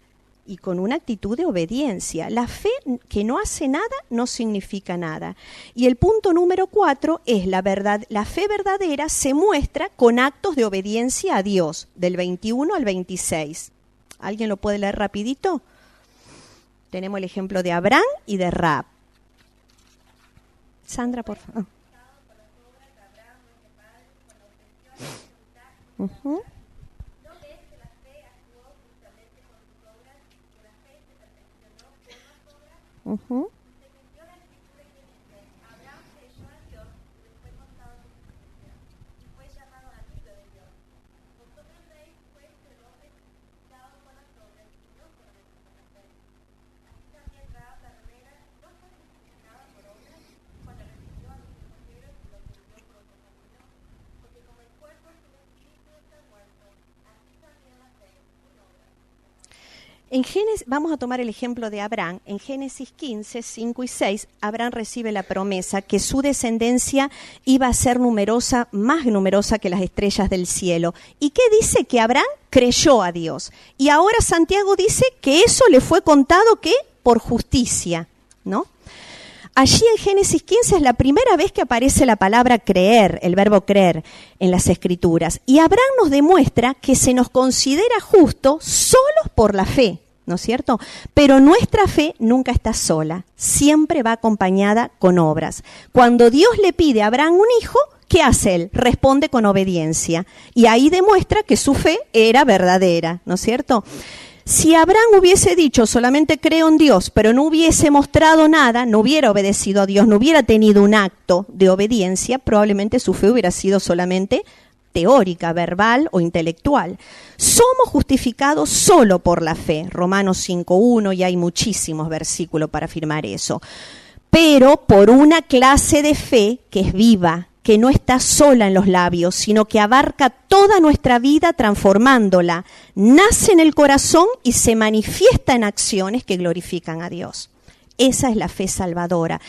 Y con una actitud de obediencia. La fe que no hace nada no significa nada. Y el punto número 4 es la verdad. La fe verdadera se muestra con actos de obediencia a Dios, del 21 al 26. ¿Alguien lo puede leer rapidito? Tenemos el ejemplo de Abraham y de Rahab. Sandra, por favor. Uh-huh. Uh-huh. En Génesis, vamos a tomar el ejemplo de Abraham. En Génesis 15, 5 y 6, Abraham recibe la promesa que su descendencia iba a ser numerosa, más numerosa que las estrellas del cielo. ¿Y qué dice? Que Abraham creyó a Dios. Y ahora Santiago dice que eso le fue contado, ¿qué? Por justicia, ¿no? Allí en Génesis 15 es la primera vez que aparece la palabra creer, el verbo creer en las Escrituras. Y Abraham nos demuestra que se nos considera justo solo por la fe, ¿no es cierto? Pero nuestra fe nunca está sola, siempre va acompañada con obras. Cuando Dios le pide a Abraham un hijo, ¿qué hace él? Responde con obediencia. Y ahí demuestra que su fe era verdadera, ¿no es cierto? Si Abraham hubiese dicho solamente creo en Dios, pero no hubiese mostrado nada, no hubiera obedecido a Dios, no hubiera tenido un acto de obediencia, probablemente su fe hubiera sido solamente teórica, verbal o intelectual. Somos justificados solo por la fe, Romanos 5:1, y hay muchísimos versículos para afirmar eso. Pero por una clase de fe que es viva, que no está sola en los labios, sino que abarca toda nuestra vida transformándola, nace en el corazón y se manifiesta en acciones que glorifican a Dios. Esa es la fe salvadora.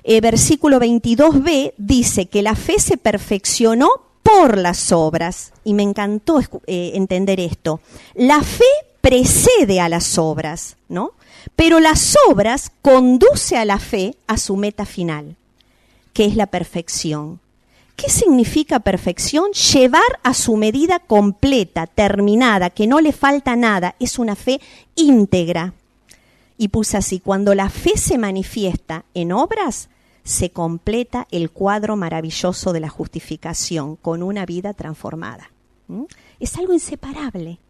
Versículo 22b dice que la fe se perfeccionó por las obras, y me encantó entender esto. La fe precede a las obras, ¿no? Pero las obras conduce a la fe a su meta final, que es la perfección. ¿Qué significa perfección? Llevar a su medida completa, terminada, que no le falta nada. Es una fe íntegra. Y puse así, cuando la fe se manifiesta en obras, se completa el cuadro maravilloso de la justificación con una vida transformada. Es algo inseparable.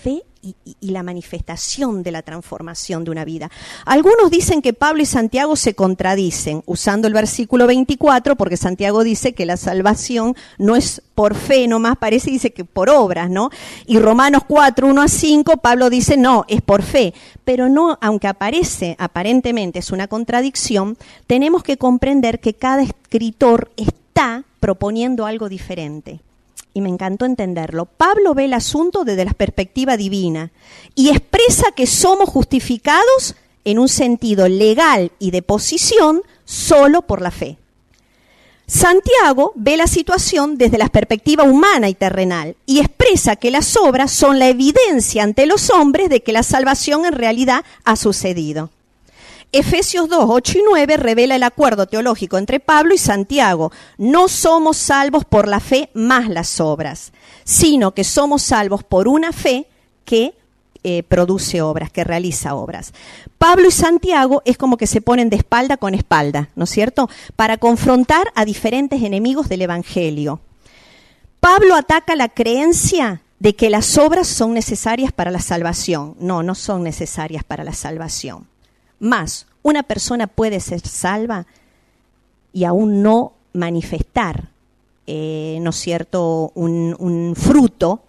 Fe y la manifestación de la transformación de una vida. Algunos dicen que Pablo y Santiago se contradicen, usando el versículo 24, porque Santiago dice que la salvación no es por fe nomás, parece, dice que por obras, ¿no? Y Romanos 4, 1 a 5, Pablo dice, no, es por fe. Pero no, aunque aparentemente es una contradicción, tenemos que comprender que cada escritor está proponiendo algo diferente. Y me encantó entenderlo. Pablo ve el asunto desde la perspectiva divina y expresa que somos justificados en un sentido legal y de posición solo por la fe. Santiago ve la situación desde la perspectiva humana y terrenal y expresa que las obras son la evidencia ante los hombres de que la salvación en realidad ha sucedido. Efesios 2, 8 y 9 revela el acuerdo teológico entre Pablo y Santiago. No somos salvos por la fe más las obras, sino que somos salvos por una fe que produce obras, que realiza obras. Pablo y Santiago es como que se ponen de espalda con espalda, ¿no es cierto?, para confrontar a diferentes enemigos del Evangelio. Pablo ataca la creencia de que las obras son necesarias para la salvación. No, no son necesarias para la salvación. Más, una persona puede ser salva y aún no manifestar, ¿no es cierto?, un fruto,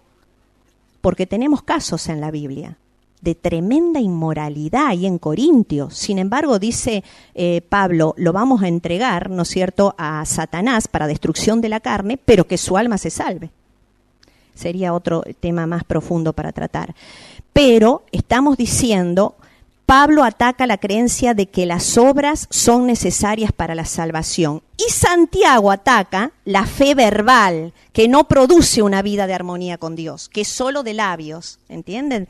porque tenemos casos en la Biblia de tremenda inmoralidad ahí en Corintios. Sin embargo, dice Pablo, lo vamos a entregar, ¿no es cierto?, a Satanás para destrucción de la carne, pero que su alma se salve. Sería otro tema más profundo para tratar. Pero estamos diciendo Pablo ataca la creencia de que las obras son necesarias para la salvación. Y Santiago ataca la fe verbal, que no produce una vida de armonía con Dios, que es solo de labios, ¿entienden?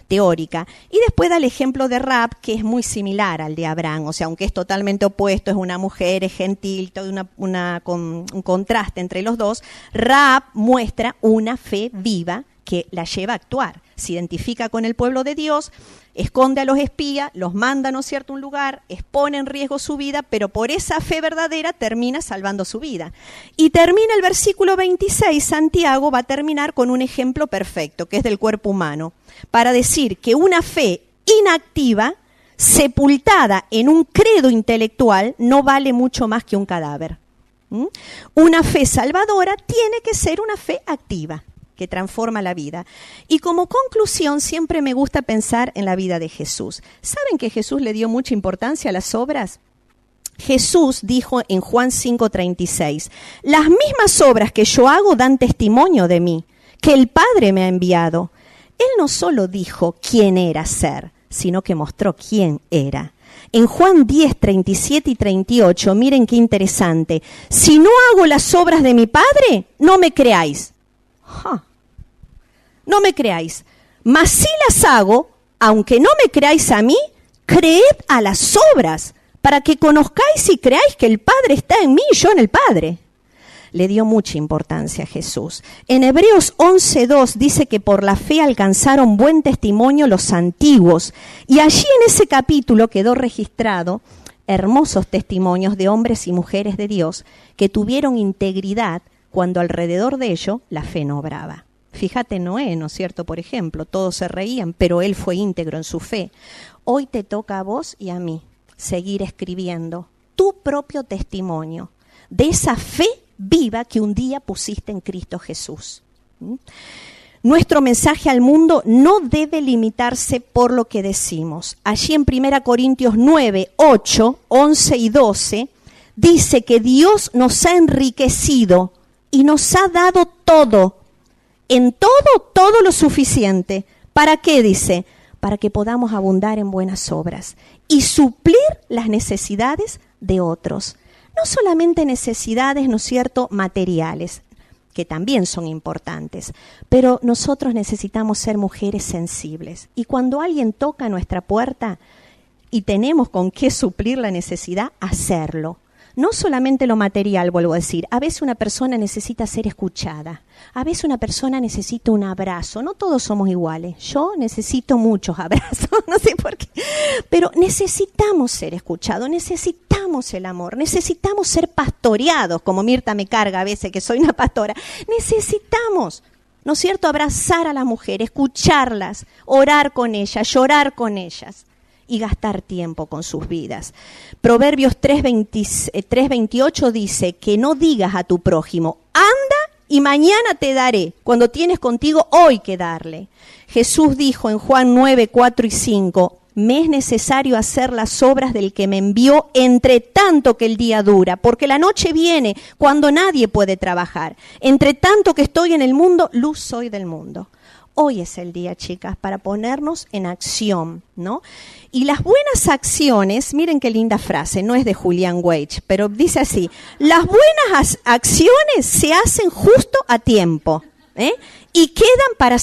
Teórica. Y después da el ejemplo de Rahab, que es muy similar al de Abraham, o sea, aunque es totalmente opuesto, es una mujer, es gentil, todo un contraste entre los dos. Rahab muestra una fe viva que la lleva a actuar. Se identifica con el pueblo de Dios, esconde a los espías, los manda, ¿no es cierto?, a un lugar, expone en riesgo su vida, pero por esa fe verdadera termina salvando su vida. Y termina el versículo 26, Santiago va a terminar con un ejemplo perfecto, que es del cuerpo humano, para decir que una fe inactiva, sepultada en un credo intelectual, no vale mucho más que un cadáver. Una fe salvadora tiene que ser una fe activa, que transforma la vida. Y como conclusión, siempre me gusta pensar en la vida de Jesús. ¿Saben que Jesús le dio mucha importancia a las obras? Jesús dijo en Juan 5:36, las mismas obras que yo hago dan testimonio de mí, que el Padre me ha enviado. Él no solo dijo quién era ser, sino que mostró quién era. En Juan 10, 37 y 38, miren qué interesante. Si no hago las obras de mi Padre, no me creáis. No me creáis, mas si las hago, aunque no me creáis a mí, creed a las obras, para que conozcáis y creáis que el Padre está en mí y yo en el Padre. Le dio mucha importancia a Jesús. En Hebreos 11:2 dice que por la fe alcanzaron buen testimonio los antiguos, y allí en ese capítulo quedó registrado hermosos testimonios de hombres y mujeres de Dios que tuvieron integridad cuando alrededor de ellos la fe no obraba. Fíjate Noé, ¿no es cierto? Por ejemplo, todos se reían, pero él fue íntegro en su fe. Hoy te toca a vos y a mí seguir escribiendo tu propio testimonio de esa fe viva que un día pusiste en Cristo Jesús. Nuestro mensaje al mundo no debe limitarse por lo que decimos. Allí en 1 Corintios 9, 8, 11 y 12 dice que Dios nos ha enriquecido y nos ha dado todo, en todo lo suficiente. ¿Para qué? Dice, para que podamos abundar en buenas obras y suplir las necesidades de otros. No solamente necesidades, ¿no es cierto?, materiales, que también son importantes, pero nosotros necesitamos ser mujeres sensibles. Y cuando alguien toca nuestra puerta y tenemos con qué suplir la necesidad, hacerlo. No solamente lo material, vuelvo a decir, a veces una persona necesita ser escuchada, a veces una persona necesita un abrazo, no todos somos iguales, yo necesito muchos abrazos, no sé por qué, pero necesitamos ser escuchados, necesitamos el amor, necesitamos ser pastoreados, como Mirta me carga a veces que soy una pastora, necesitamos, ¿no es cierto?, abrazar a la mujer, escucharlas, orar con ellas, llorar con ellas y gastar tiempo con sus vidas. Proverbios 3:28 dice que no digas a tu prójimo, anda y mañana te daré, cuando tienes contigo hoy que darle. Jesús dijo en Juan 9, 4 y 5, me es necesario hacer las obras del que me envió entre tanto que el día dura, porque la noche viene cuando nadie puede trabajar. Entre tanto que estoy en el mundo, luz soy del mundo. Hoy es el día, chicas, para ponernos en acción, ¿no? Y las buenas acciones, miren qué linda frase, no es de Julian Weich, pero dice así, las buenas acciones se hacen justo a tiempo, y quedan para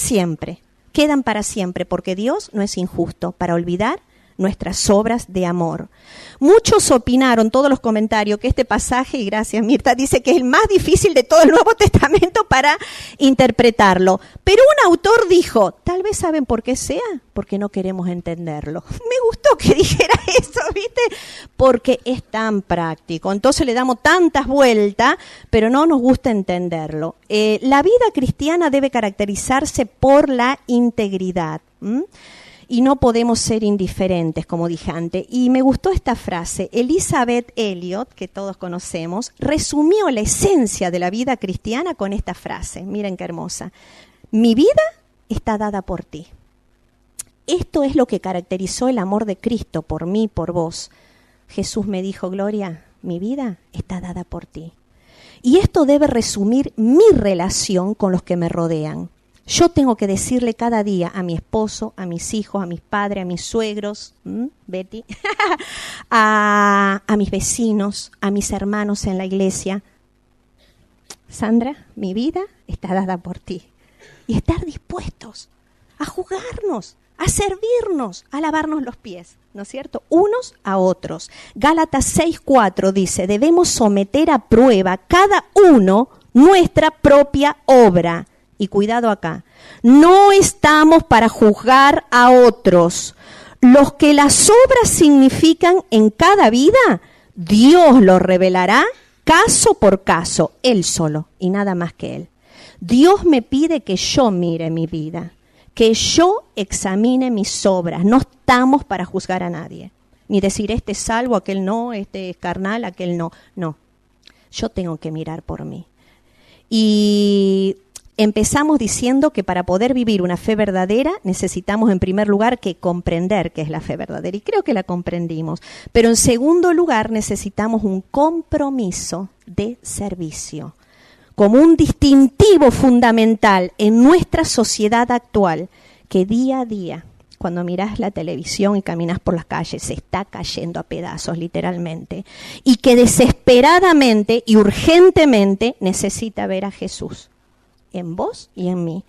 siempre, porque Dios no es injusto para olvidar nuestras obras de amor. Muchos opinaron, todos los comentarios, que este pasaje, y gracias Mirta, dice que es el más difícil de todo el Nuevo Testamento para interpretarlo. Pero un autor dijo, tal vez saben por qué sea, porque no queremos entenderlo. Me gustó que dijera eso, ¿viste? Porque es tan práctico. Entonces le damos tantas vueltas, pero no nos gusta entenderlo. La vida cristiana debe caracterizarse por la integridad. Y no podemos ser indiferentes, como dije antes. Y me gustó esta frase. Elizabeth Elliot, que todos conocemos, resumió la esencia de la vida cristiana con esta frase. Miren qué hermosa. Mi vida está dada por ti. Esto es lo que caracterizó el amor de Cristo por mí, por vos. Jesús me dijo, Gloria, mi vida está dada por ti. Y esto debe resumir mi relación con los que me rodean. Yo tengo que decirle cada día a mi esposo, a mis hijos, a mis padres, a mis suegros, Betty, a mis vecinos, a mis hermanos en la iglesia, Sandra, mi vida está dada por ti. Y estar dispuestos a jugarnos, a servirnos, a lavarnos los pies, ¿no es cierto? Unos a otros. Gálatas 6:4 dice, debemos someter a prueba cada uno nuestra propia obra. Y cuidado acá, no estamos para juzgar a otros. Los que las obras significan en cada vida, Dios lo revelará caso por caso, Él solo y nada más que Él. Dios me pide que yo mire mi vida, que yo examine mis obras. No estamos para juzgar a nadie, ni decir este es salvo, aquel no, este es carnal, aquel no. No, yo tengo que mirar por mí. Y empezamos diciendo que para poder vivir una fe verdadera necesitamos en primer lugar que comprender qué es la fe verdadera, y creo que la comprendimos. Pero en segundo lugar necesitamos un compromiso de servicio como un distintivo fundamental en nuestra sociedad actual, que día a día, cuando mirás la televisión y caminas por las calles, se está cayendo a pedazos literalmente, y que desesperadamente y urgentemente necesita ver a Jesús en vos y en mí.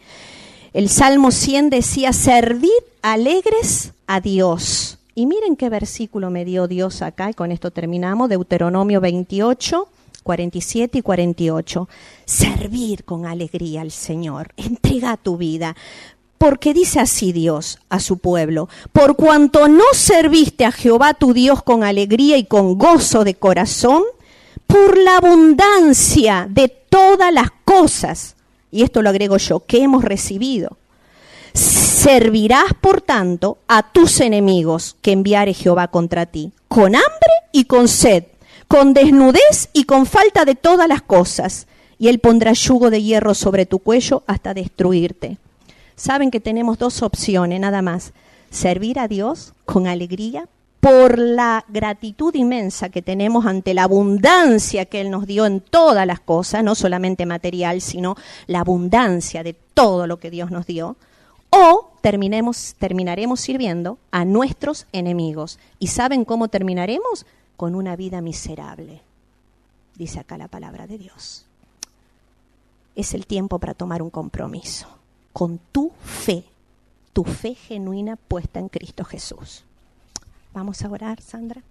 El Salmo 100 decía, servid alegres a Dios. Y miren qué versículo me dio Dios acá, y con esto terminamos, Deuteronomio 28, 47 y 48. Servir con alegría al Señor, entrega tu vida. Porque dice así Dios a su pueblo, por cuanto no serviste a Jehová tu Dios con alegría y con gozo de corazón, por la abundancia de todas las cosas, y esto lo agrego yo, que hemos recibido, servirás por tanto a tus enemigos que enviare Jehová contra ti, con hambre y con sed, con desnudez y con falta de todas las cosas, y él pondrá yugo de hierro sobre tu cuello hasta destruirte. Saben que tenemos dos opciones nada más, servir a Dios con alegría por la gratitud inmensa que tenemos ante la abundancia que Él nos dio en todas las cosas, no solamente material, sino la abundancia de todo lo que Dios nos dio, o terminaremos sirviendo a nuestros enemigos. ¿Y saben cómo terminaremos? Con una vida miserable, dice acá la palabra de Dios. Es el tiempo para tomar un compromiso con tu fe genuina puesta en Cristo Jesús. Vamos a orar, Sandra.